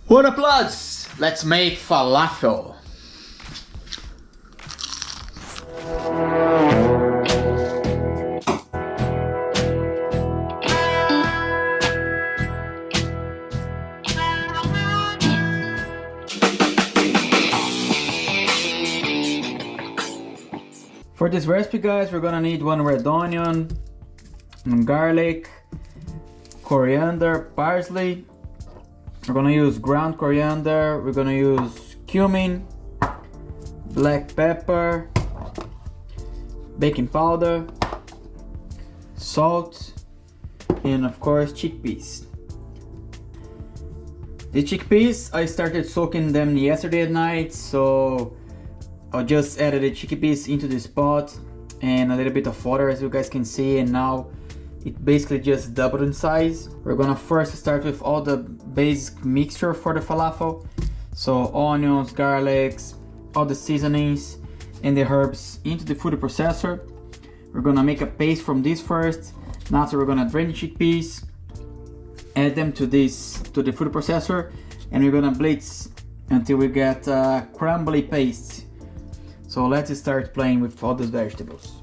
What up, lads? Let's make falafel. For this recipe, guys, we're gonna need 1 red onion, garlic, coriander, parsley. We're gonna use ground coriander, we're gonna use cumin, black pepper, baking powder, salt, and of course chickpeas. The chickpeas, I started soaking them yesterday at night, so I just added the chickpeas into this pot and a little bit of water, as you guys can see, and now it basically just doubled in size. We're gonna first start with all the basic mixture for the falafel. So onions, garlics, all the seasonings and the herbs into the food processor. We're gonna make a paste from this first. Now we're gonna drain the chickpeas, add them to the food processor, and we're gonna blitz until we get a crumbly paste. So let's start playing with all these vegetables.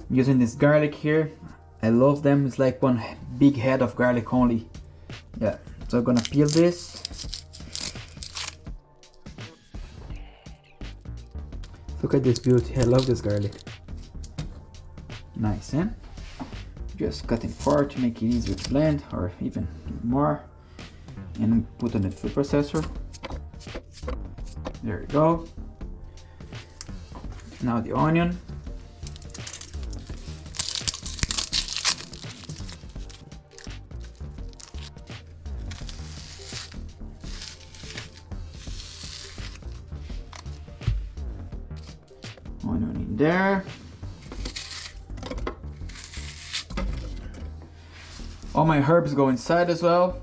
I'm using this garlic here. I love them. It's like one big head of garlic only. Yeah, so I'm gonna peel this. Look at this beauty. I love this garlic. Nice, eh? Just cut in 4 to make it easier to blend, or even more. And put on the food processor. There we go. Now the onion. Onion in there. All my herbs go inside as well.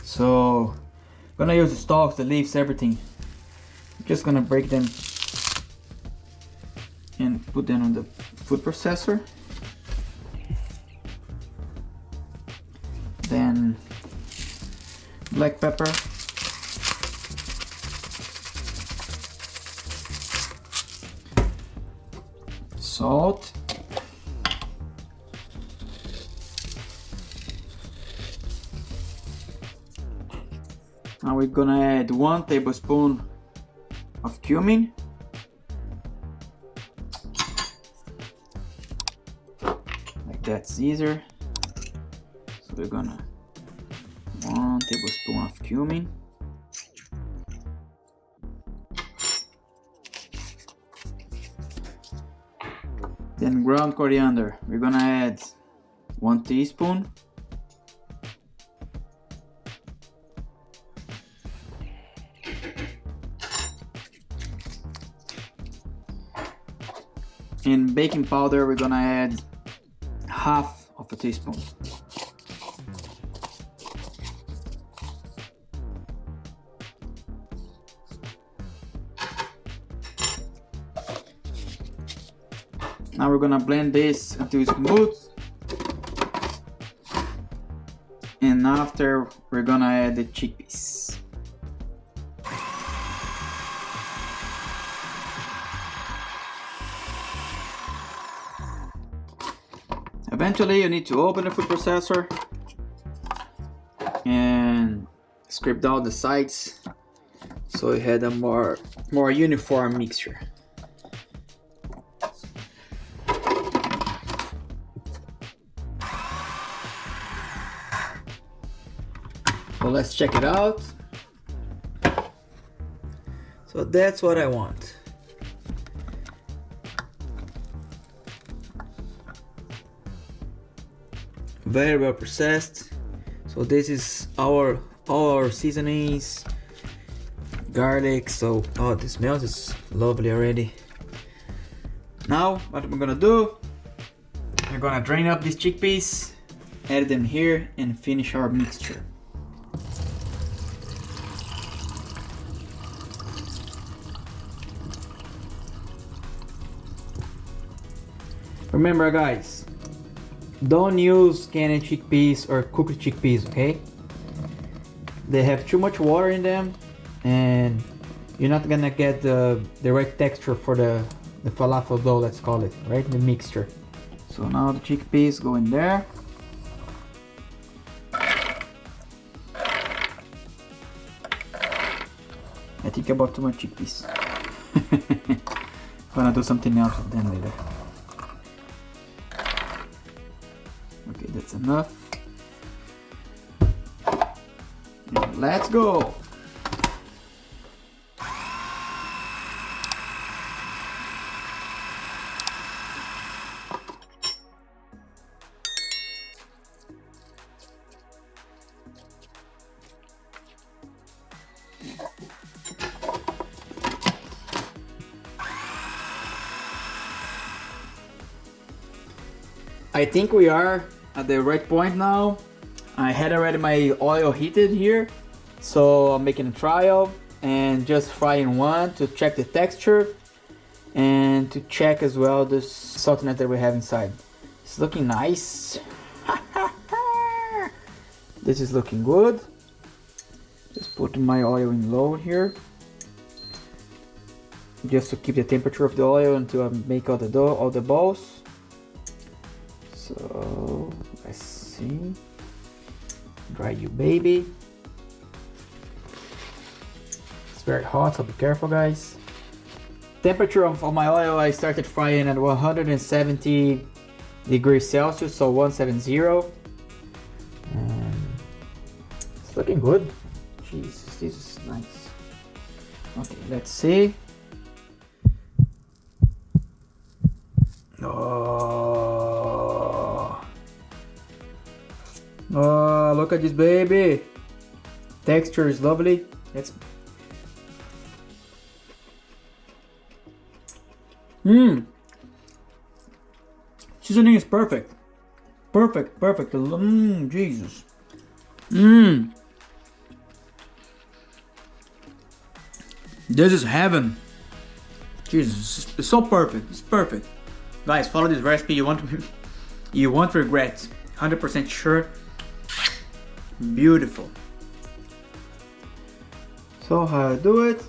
So I'm gonna use the stalks, the leaves, everything. I'm just gonna break them and put them on the food processor. Then black pepper, salt, now we're gonna add 1 tablespoon of cumin, like that's easier. So we're gonna 1 tablespoon of cumin, then ground coriander. We're gonna add 1 teaspoon, and baking powder. We're gonna add 1/2 teaspoon. Now we're gonna blend this until it's smooth, and after we're gonna add the chickpeas. Eventually you need to open the food processor and scrape down the sides so you had a more uniform mixture. So let's check it out. So that's what I want. Very well processed. So this is all our seasonings, garlic. So this smells is lovely already. Now what we're gonna do, we're gonna drain up these chickpeas, add them here, and finish our mixture. Remember, guys, don't use canned chickpeas or cooked chickpeas, okay? they have too much water in them, and you're not gonna get the right texture for the falafel dough, let's call it, right? The mixture. So now the chickpeas go in there. I think I bought too much chickpeas. Gonna do something else with them later. Okay, that's enough. And let's go. I think we are at the right point now. I had already my oil heated here, so I'm making a trial and just frying one to check the texture and to check as well the saltiness that we have inside. It's looking nice. This is looking good. Just put my oil in low here, just to keep the temperature of the oil until I make all the dough, all the balls. So let's see. Dry you baby. It's very hot, so be careful, guys. Temperature of my oil, I started frying at 170 degrees Celsius, so 170. And it's looking good. Jesus, this is nice. Okay, let's see. Oh, look at this baby. Texture is lovely. Seasoning is perfect. Perfect. Jesus. This is heaven. Jesus, it's so perfect. It's perfect. Guys, follow this recipe. You won't regret. 100% sure. Beautiful. So how I do it?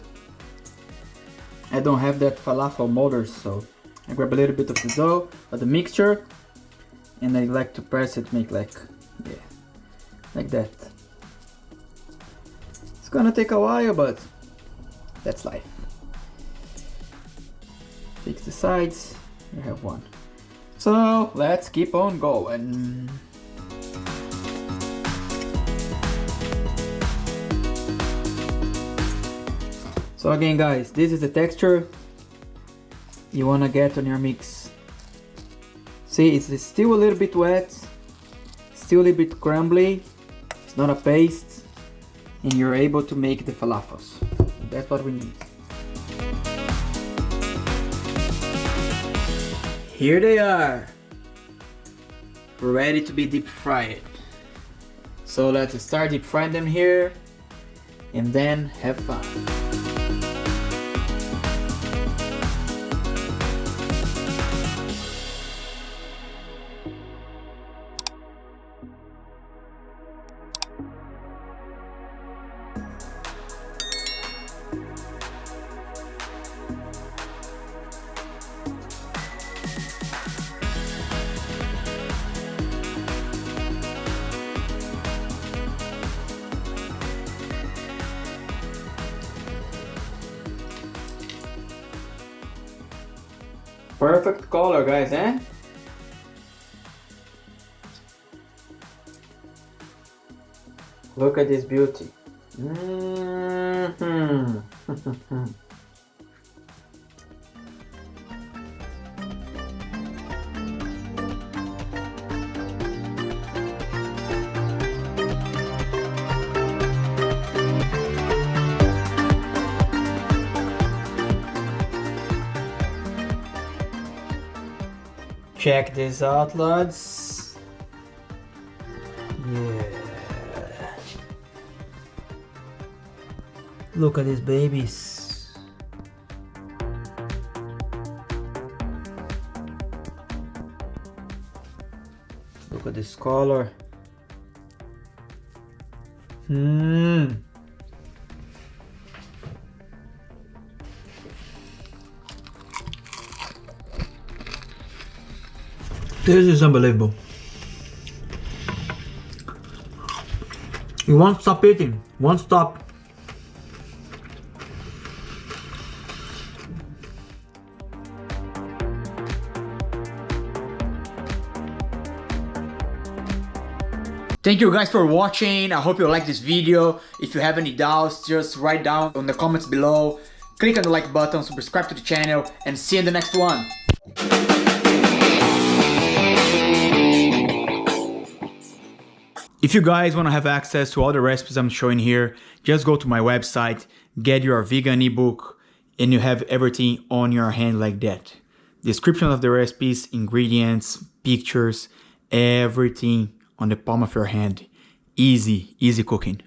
I don't have that falafel motor, so I grab a little bit of the dough, of the mixture, and I like to press it, make like that. It's gonna take a while, but that's life. Fix the sides. We have one. So let's keep on going. So again, guys, this is the texture you wanna get on your mix. See, it's still a little bit wet, still a little bit crumbly. It's not a paste, and you're able to make the falafels. That's what we need. Here they are, ready to be deep fried. So let's start deep frying them here, and then have fun. Perfect color, guys, eh? Look at this beauty. Check this out, lads. Yeah. Look at these babies. Look at this color. This is unbelievable. You won't stop eating, won't stop. Thank you guys for watching. I hope you like this video. If you have any doubts, just write down in the comments below. Click on the like button, subscribe to the channel, and see you in the next one. If you guys want to have access to all the recipes I'm showing here, just go to my website, get your vegan ebook, and you have everything on your hand like that. Description of the recipes, ingredients, pictures, everything on the palm of your hand. Easy, easy cooking.